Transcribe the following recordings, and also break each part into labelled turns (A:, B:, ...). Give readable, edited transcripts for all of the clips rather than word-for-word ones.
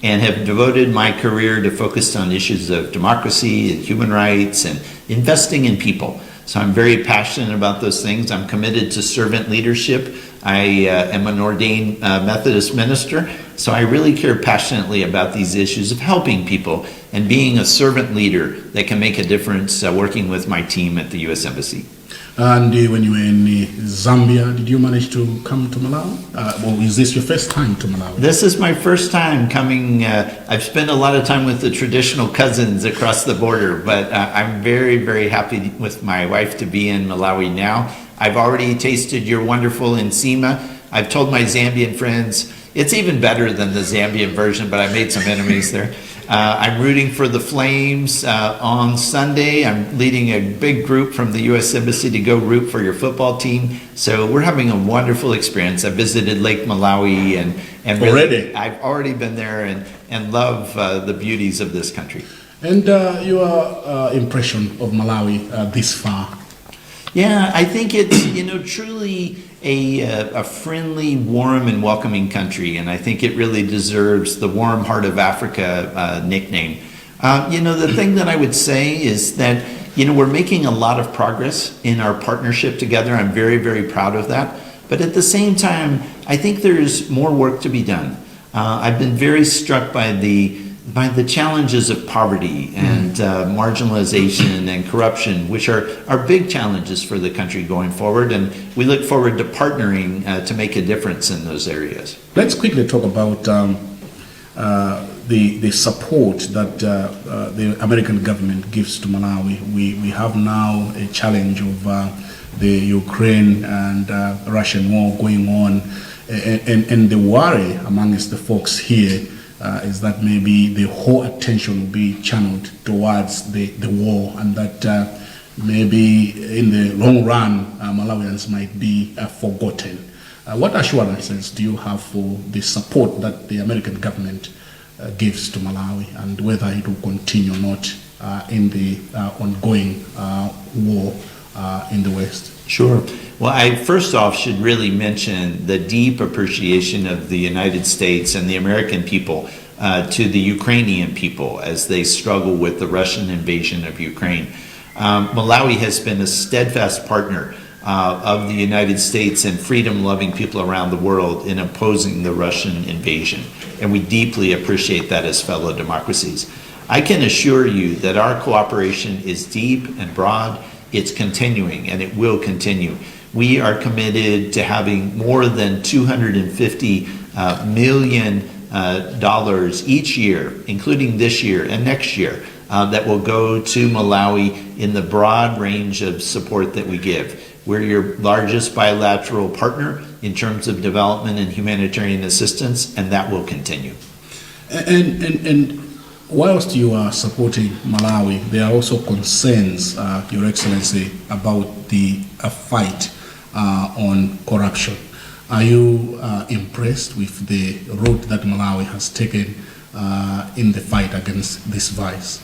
A: and have devoted my career to focus on issues of democracy and human rights and investing in people. So I'm very passionate about those things. I'm committed to servant leadership. I am an ordained Methodist minister, so I really care passionately about these issues of helping people and being a servant leader that can make a difference working with my team at the U.S. Embassy.
B: And when you were in Zambia, did you manage to come to Malawi? Or is this your first time to Malawi?
A: This is my first time coming. I've spent a lot of time with the traditional cousins across the border, but I'm very, very happy with my wife to be in Malawi now. I've already tasted your wonderful nsima. I've told my Zambian friends, it's even better than the Zambian version, but I made some enemies there. I'm rooting for the Flames on Sunday. I'm leading a big group from the U.S. Embassy to go root for your football team. So we're having a wonderful experience. I visited Lake Malawi and really,
B: already?
A: I've already been there and love the beauties of this country.
B: And your impression of Malawi this far?
A: Yeah, I think it's, truly a friendly, warm, and welcoming country, and I think it really deserves the warm heart of Africa nickname. The thing that I would say is that, we're making a lot of progress in our partnership together. I'm very, very proud of that. But at the same time, I think there's more work to be done. I've been very struck by the challenges of poverty and marginalization and corruption, which are big challenges for the country going forward, and we look forward to partnering to make a difference in those areas.
B: Let's quickly talk about the support that the American government gives to Malawi. We have now a challenge of the Ukraine and Russian war going on, and the worry amongst the folks here is that maybe the whole attention will be channeled towards the war, and that maybe in the long run Malawians might be forgotten. What assurances do you have for the support that the American government gives to Malawi, and whether it will continue or not in the ongoing war in the West?
A: Sure. Well, I first off should really mention the deep appreciation of the United States and the American people to the Ukrainian people as they struggle with the Russian invasion of Ukraine. Malawi has been a steadfast partner of the United States and freedom-loving people around the world in opposing the Russian invasion, and we deeply appreciate that as fellow democracies. I can assure you that our cooperation is deep and broad. It's continuing, and it will continue. We are committed to having more than $250 million each year, including this year and next year, that will go to Malawi in the broad range of support that we give. We're your largest bilateral partner in terms of development and humanitarian assistance, and that will continue.
B: And whilst you are supporting Malawi, there are also concerns, Your Excellency, about the fight on corruption. Are you impressed with the road that Malawi has taken in the fight against this vice?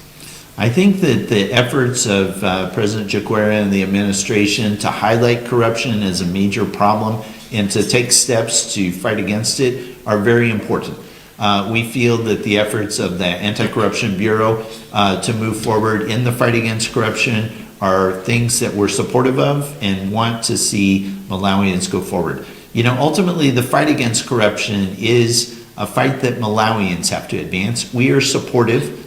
A: I think that the efforts of President Chakwera and the administration to highlight corruption as a major problem and to take steps to fight against it are very important. We feel that the efforts of the Anti-Corruption Bureau to move forward in the fight against corruption are things that we're supportive of and want to see Malawians go forward. Ultimately, the fight against corruption is a fight that Malawians have to advance. We are supportive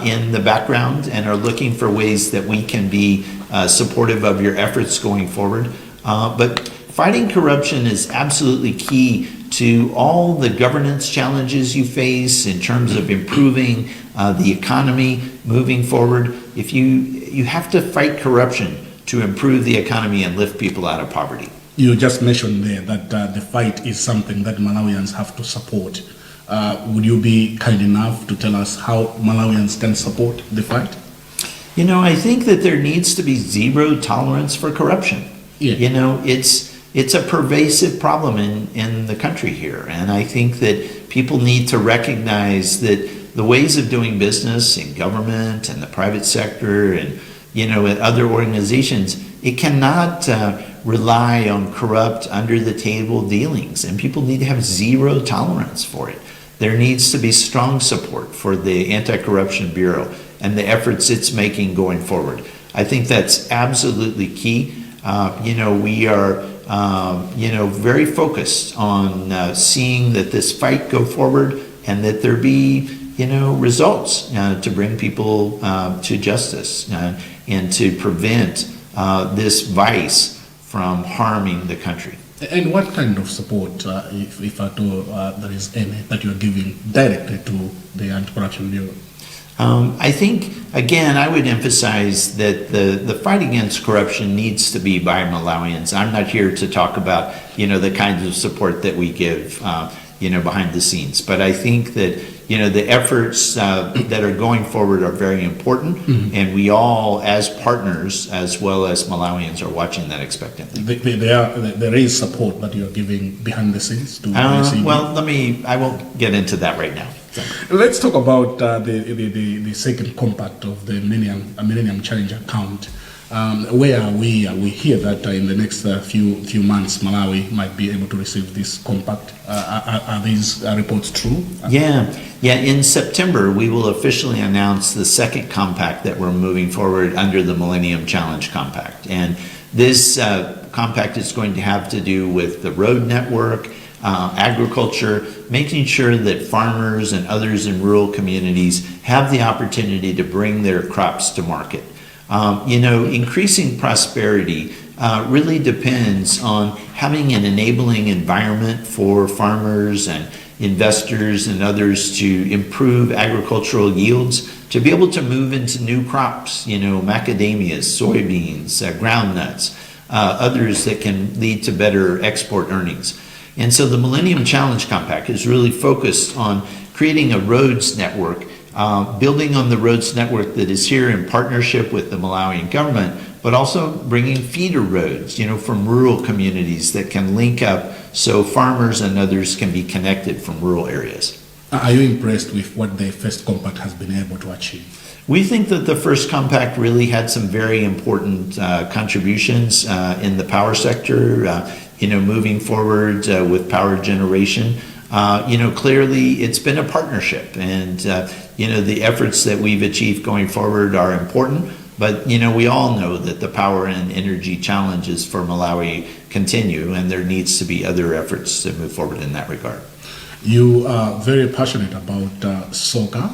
A: in the background and are looking for ways that we can be supportive of your efforts going forward. But fighting corruption is absolutely key to all the governance challenges you face in terms of improving the economy moving forward. If you have to fight corruption to improve the economy and lift people out of poverty.
B: You just mentioned there that the fight is something that Malawians have to support. Would you be kind enough to tell us how Malawians can support the fight?
A: I think that there needs to be zero tolerance for corruption.
B: Yeah.
A: It's a pervasive problem in the country here. And I think that people need to recognize that the ways of doing business in government and the private sector and, at other organizations, it cannot rely on corrupt, under-the-table dealings. And people need to have zero tolerance for it. there needs to be strong support for the Anti-Corruption Bureau and the efforts it's making going forward. I think that's absolutely key. We are, very focused on seeing that this fight go forward and that there be, results to bring people to justice and to prevent this vice from harming the country.
B: And what kind of support, if at all, there is any, that you're giving directly to the Anti-Corruption Bureau?
A: I think, again, I would emphasize that the fight against corruption needs to be by Malawians. I'm not here to talk about, the kinds of support that we give, behind the scenes. But I think that, the efforts that are going forward are very important, and we all, as partners, as well as Malawians, are watching that expectantly.
B: There is support that you're giving behind the scenes to ACB?
A: Well, I won't get into that right now.
B: Let's talk about the second compact of the Millennium Challenge account. Where are we? We hear that in the next few months, Malawi might be able to receive this compact. Are these reports true?
A: Yeah. In September, we will officially announce the second compact that we're moving forward under the Millennium Challenge Compact. And this compact is going to have to do with the road network, agriculture, making sure that farmers and others in rural communities have the opportunity to bring their crops to market. Increasing prosperity really depends on having an enabling environment for farmers and investors and others to improve agricultural yields, to be able to move into new crops, macadamias, soybeans, groundnuts, others that can lead to better export earnings. And so the Millennium Challenge Compact is really focused on creating a roads network, building on the roads network that is here in partnership with the Malawian government, but also bringing feeder roads, from rural communities that can link up so farmers and others can be connected from rural areas.
B: Are you impressed with what the first compact has been able to achieve?
A: We think that the first compact really had some very important contributions in the power sector, moving forward with power generation. Clearly it's been a partnership, and, the efforts that we've achieved going forward are important. But, we all know that the power and energy challenges for Malawi continue, and there needs to be other efforts to move forward in that regard.
B: You are very passionate about soccer.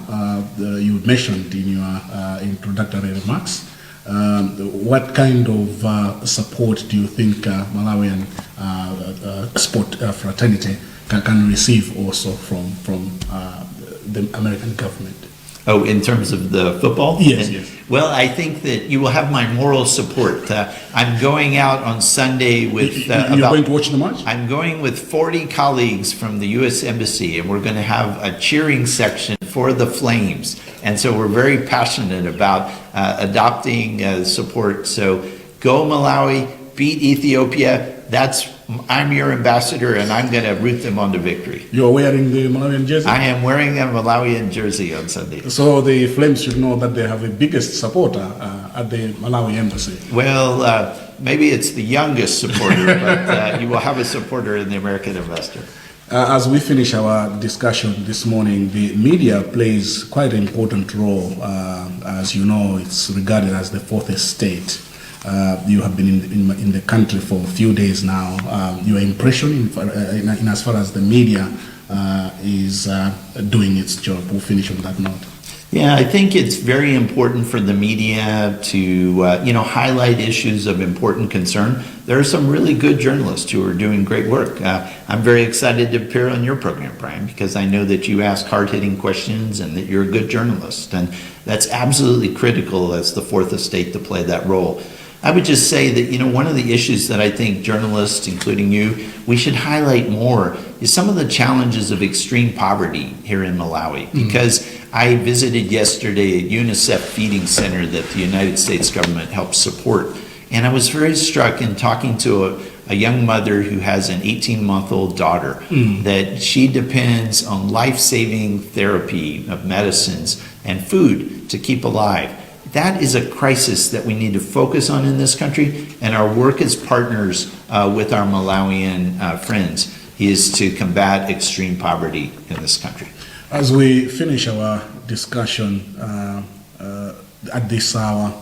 B: You mentioned in your introductory remarks. What kind of support do you think Malawian sport fraternity can receive also from the American government?
A: Oh, in terms of the football?
B: Yes.
A: Well, I think that you will have my moral support. I'm going out on Sunday with...
B: You're going to watch the match?
A: I'm going with 40 colleagues from the U.S. Embassy, and we're going to have a cheering section for the Flames. And so we're very passionate about adopting support. So go Malawi, beat Ethiopia. I'm your ambassador, and I'm going to root them on to victory.
B: You're wearing the Malawian jersey?
A: I am wearing a Malawian jersey on Sunday.
B: So the Flames should know that they have the biggest supporter at the Malawi embassy.
A: Well, maybe it's the youngest supporter, but you will have a supporter in the American ambassador.
B: As we finish our discussion this morning, the media plays quite an important role. As you know, it's regarded as the fourth estate. You have been in the country for a few days now. Your impression in as far as the media is doing its job? We'll finish on that note.
A: Yeah, I think it's very important for the media to, highlight issues of important concern. There are some really good journalists who are doing great work. I'm very excited to appear on your program, Brian, because I know that you ask hard-hitting questions and that you're a good journalist. And that's absolutely critical as the fourth estate to play that role. I would just say that, one of the issues that I think journalists, including you, we should highlight more is some of the challenges of extreme poverty here in Malawi. Because I visited yesterday a UNICEF feeding center that the United States government helps support. And I was very struck in talking to a young mother who has an 18-month-old daughter, that she depends on life-saving therapy of medicines and food to keep alive. That is a crisis that we need to focus on in this country, and our work as partners with our Malawian friends is to combat extreme poverty in this country.
B: As we finish our discussion at this hour,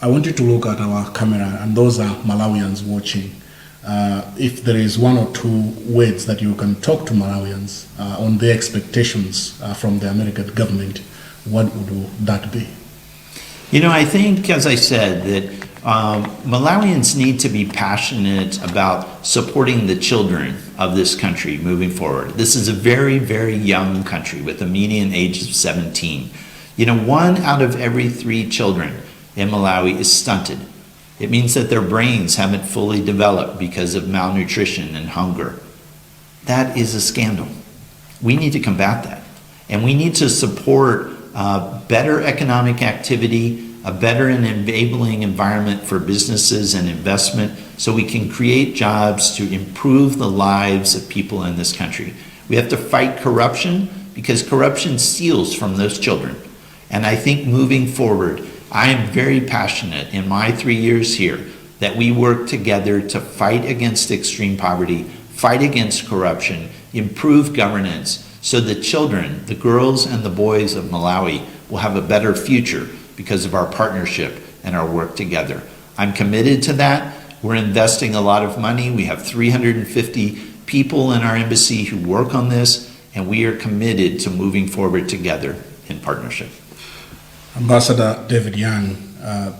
B: I want you to look at our camera, and those are Malawians watching. If there is one or two words that you can talk to Malawians on their expectations from the American government, what would that be?
A: You know, I think, as I said, that Malawians need to be passionate about supporting the children of this country moving forward. This is a very, very young country with a median age of 17. You know, 1 out of every 3 children in Malawi is stunted. It means that their brains haven't fully developed because of malnutrition and hunger. That is a scandal. We need to combat that. And we need to support better economic activity, a better and enabling environment for businesses and investment so we can create jobs to improve the lives of people in this country. We have to fight corruption because corruption steals from those children. And I think moving forward, I am very passionate in my 3 years here that we work together to fight against extreme poverty, fight against corruption, improve governance, so the children, the girls and the boys of Malawi will have a better future because of our partnership and our work together. I'm committed to that. We're investing a lot of money. We have 350 people in our embassy who work on this, and we are committed to moving forward together in partnership.
B: Ambassador David Young,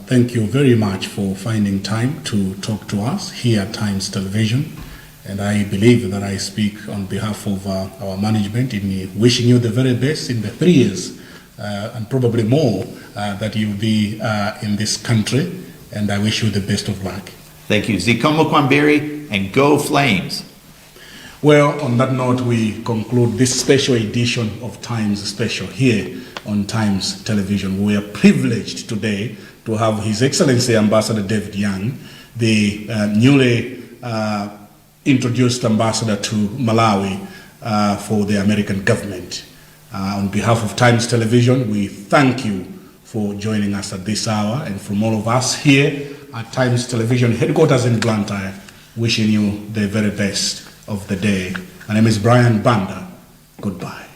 B: thank you very much for finding time to talk to us here at Times Television. And I believe that I speak on behalf of our management in wishing you the very best in the 3 years and probably more that you'll be in this country. And I wish you the best of luck.
A: Thank you. Zikomo Kwambiri, and go Flames.
B: Well, on that note, we conclude this special edition of Times Special here on Times Television. We are privileged today to have His Excellency Ambassador David Young, the newly introduced ambassador to Malawi for the American government. On behalf of Times Television, we thank you for joining us at this hour, and from all of us here at Times Television headquarters in Blantyre, wishing you the very best of the day. My name is Brian Banda. Goodbye.